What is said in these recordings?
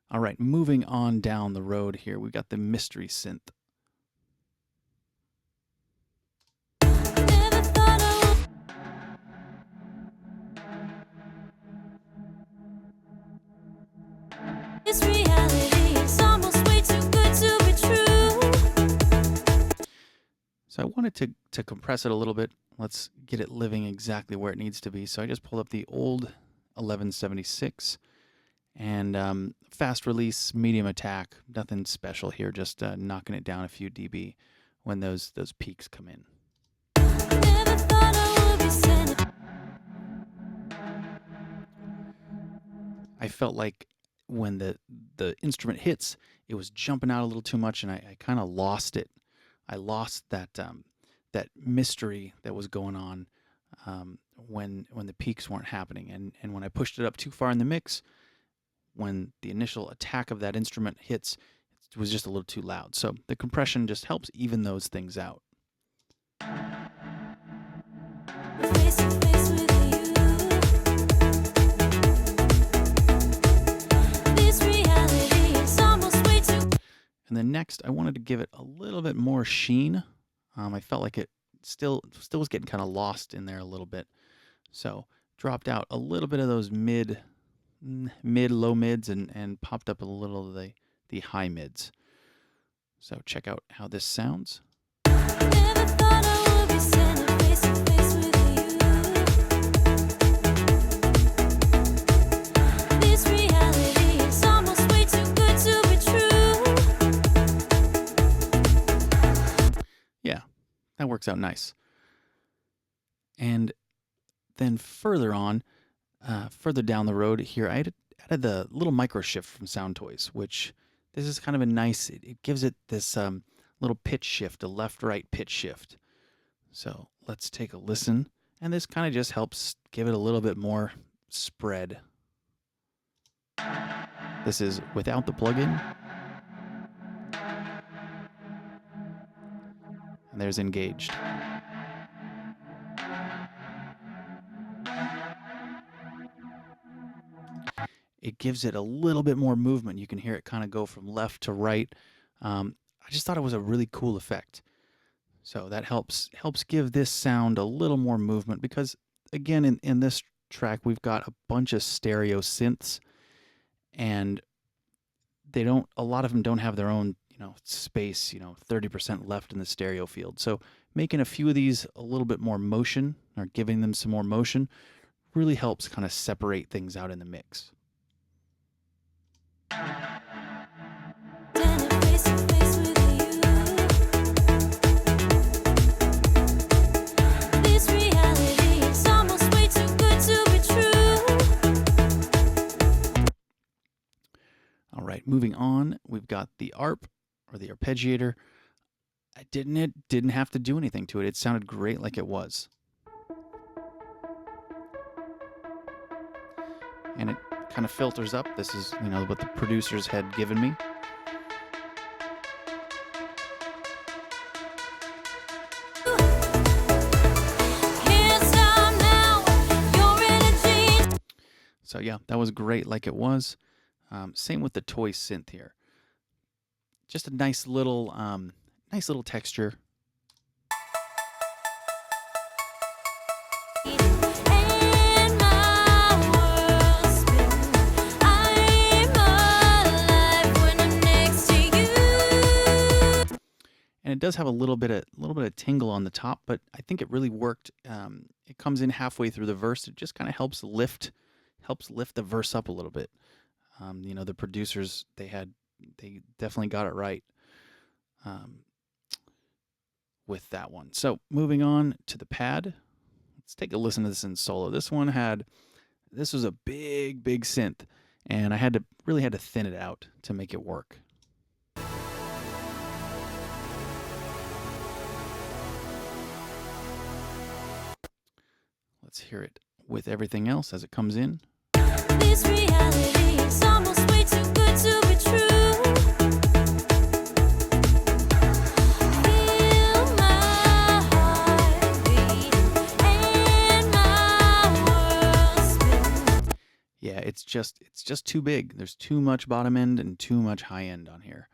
All right, moving on down the road here, we got the mystery synth. This reality is almost way too good to be true. So I wanted to compress it a little bit. Let's get it living exactly where it needs to be. So I just pulled up the old 1176 and fast release, medium attack. Nothing special here, just knocking it down a few dB when those peaks come in. Never thought I would be sending. I felt like when the instrument hits, it was jumping out a little too much, and I kind of lost it. I lost that that mystery that was going on when the peaks weren't happening, and when I pushed it up too far in the mix, when the initial attack of that instrument hits, it was just a little too loud. So the compression just helps even those things out. Face to face with you. This reality is almost way too. And then next, I wanted to give it a little bit more sheen. I felt like it still was getting kind of lost in there a little bit. So dropped out a little bit of those low mids and popped up a little of the high mids. So check out how this sounds. Never thought I would be standing face to face with you. This reality is almost way too good to be true. Yeah, that works out nice. And then further on, further down the road here, I added the little micro shift from Sound Toys, which this is kind of a nice, it gives it this little pitch shift, a left-right pitch shift. So let's take a listen. And this kind of just helps give it a little bit more spread. This is without the plugin. And there's engaged. It gives it a little bit more movement. You can hear it kind of go from left to right. I just thought it was a really cool effect. So that helps give this sound a little more movement because, again, in this track, we've got a bunch of stereo synths, and a lot of them don't have their own, space, 30% left in the stereo field. So making a few of these a little bit more motion, or giving them some more motion, really helps kind of separate things out in the mix. Standing face to face with you. This reality is almost way too good to be true. All right, moving on, we've got the ARP, or the arpeggiator. It didn't have to do anything to it. It sounded great like it was. And it kind of filters up. This is, what the producers had given me. Can't stop now, you're in a dream. So yeah, that was great like it was. Same with the toy synth here. Just a nice little texture. And my world spins. I'm alive when I'm next to you. And it does have a little bit of tingle on the top, but I think it really worked. It comes in halfway through the verse. It just kind of helps lift the verse up a little bit. The producers, they definitely got it right with that one. So moving on to the pad, let's take a listen to this in solo. This was a big synth, and I really had to thin it out to make it work. Let's hear it with everything else as it comes in. This reality is almost way too good to be true. Feel my heart beat and my world spin. Yeah, it's just too big. There's too much bottom end and too much high end on here.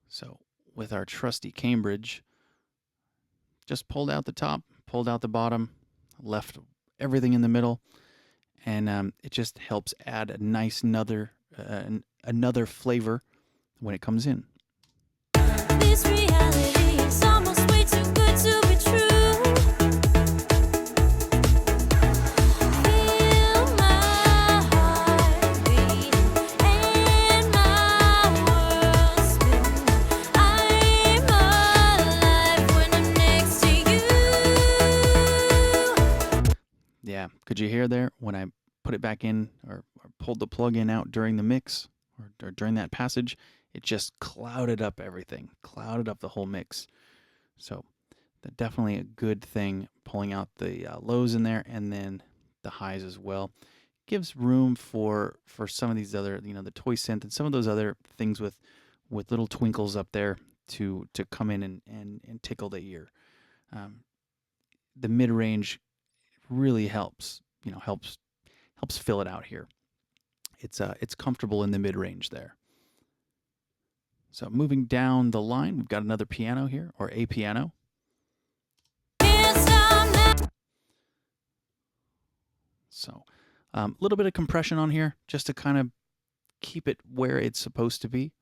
So with our trusty Cambridge, just pulled out the top, pulled out the bottom, left everything in the middle, and it just helps add a nice another flavor when it comes in. This reality is almost way too good to be true. Feel my heart beat and my world spin. I'm alive when I'm next to you. Yeah, could you hear there when I put it back in or pulled the plug in out during the mix or during that passage? It just clouded up everything, clouded up the whole mix. So definitely a good thing pulling out the lows in there and then the highs as well. Gives room for some of these other, the toy synth and some of those other things with little twinkles up there to come in and tickle the ear. The mid range really helps, helps fill it out here. It's comfortable in the mid range there. So moving down the line, we've got another piano here, or a piano. So a little bit of compression on here just to kind of keep it where it's supposed to be.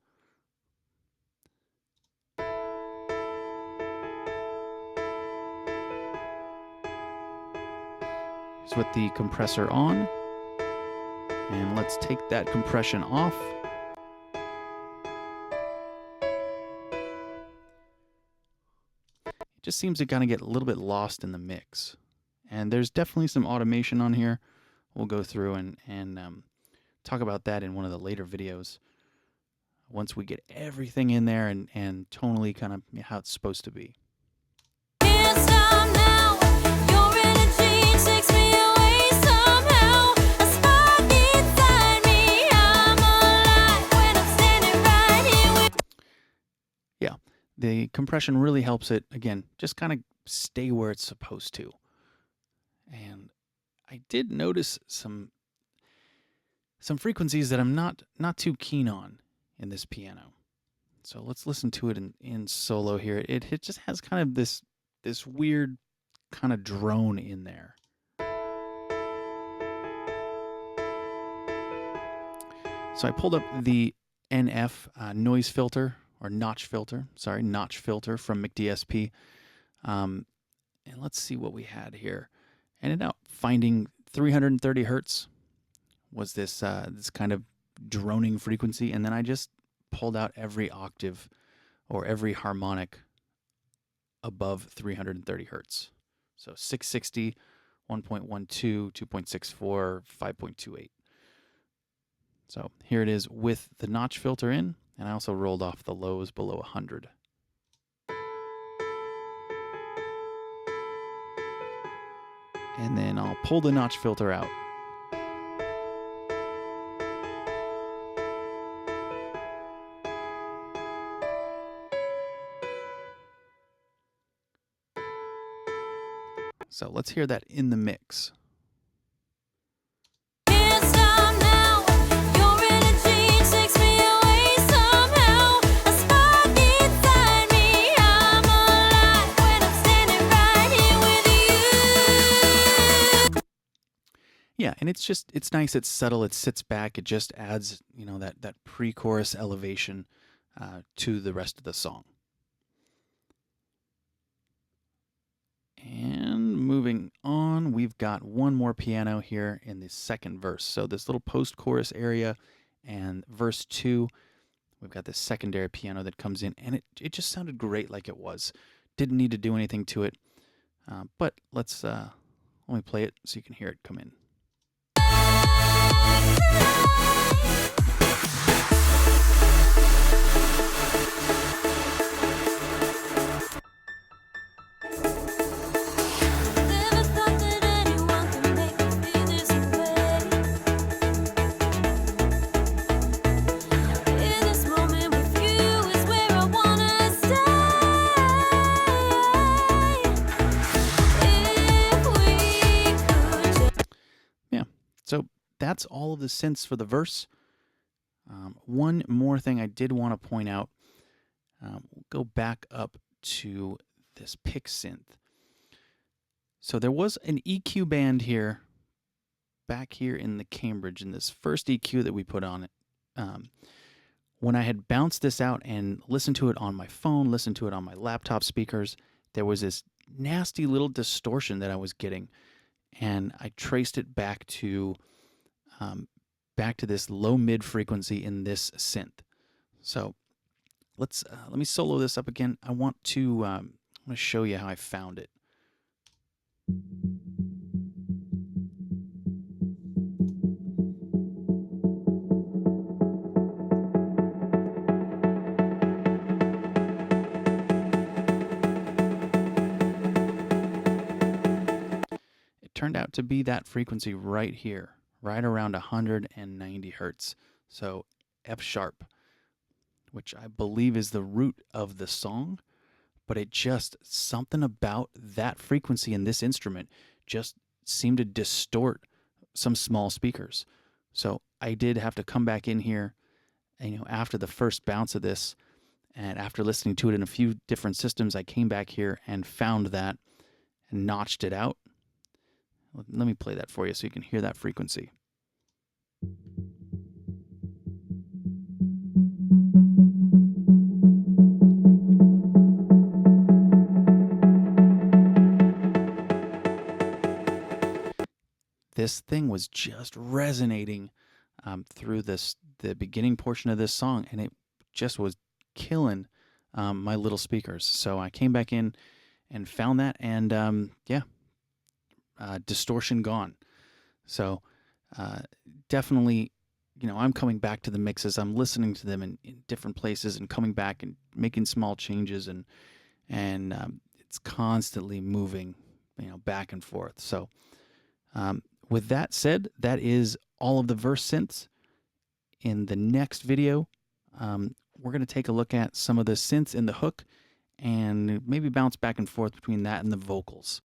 Here's with the compressor on. And let's take that compression off. It just seems to kind of get a little bit lost in the mix. And there's definitely some automation on here. We'll go through and talk about that in one of the later videos. Once we get everything in there and tonally kind of how it's supposed to be. Can't stop now. Your energy takes me away somehow. A spark inside me. I'm alive when I'm standing right here with. Yeah, the compression really helps it, again, just kind of stay where it's supposed to. And I did notice some frequencies that I'm not too keen on in this piano. So let's listen to it in solo here. It just has kind of this weird kind of drone in there. So I pulled up the NF noise filter or notch filter. Sorry, notch filter from McDSP. And let's see what we had here. Ended up finding 330 hertz was this kind of droning frequency, and then I just pulled out every octave or every harmonic above 330 hertz. So 660, 1.12, 2.64, 5.28. So here it is with the notch filter in, and I also rolled off the lows below 100. And then I'll pull the notch filter out. So let's hear that in the mix. Can't stop now. Your energy takes me away somehow. A spark inside me. I'm alive when I'm standing right here with you. Yeah, and it's nice, it's subtle, it sits back, it just adds, that pre-chorus elevation to the rest of the song. And moving on, we've got one more piano here in the second verse. So this little post-chorus area and verse 2, we've got this secondary piano that comes in, and it just sounded great like it was. Didn't need to do anything to it, but let me play it so you can hear it come in. Never thought that anyone could make me feel this way. In this moment with you is where I wanna stay. If we could just. Yeah, so that's all of the synths for the verse. One more thing I did want to point out. We'll go back up to this pick synth. So there was an EQ band here, back here in the Cambridge, in this first EQ that we put on it. When I had bounced this out and listened to it on my phone, listened to it on my laptop speakers, there was this nasty little distortion that I was getting, and I traced it back to this low mid frequency in this synth. So let me solo this up again. I want to show you how I found it. It turned out to be that frequency right here, right around 190 hertz. So F sharp, which I believe is the root of the song, but it just, something about that frequency in this instrument just seemed to distort some small speakers. So I did have to come back in here, and, after the first bounce of this, and after listening to it in a few different systems, I came back here and found that and notched it out. Let me play that for you so you can hear that frequency. This thing was just resonating through the beginning portion of this song, and it just was killing my little speakers. So I came back in and found that, and distortion gone. So definitely, I'm coming back to the mixes. I'm listening to them in different places and coming back and making small changes, and it's constantly moving, back and forth. So with that said, that is all of the verse synths. In the next video, we're going to take a look at some of the synths in the hook and maybe bounce back and forth between that and the vocals.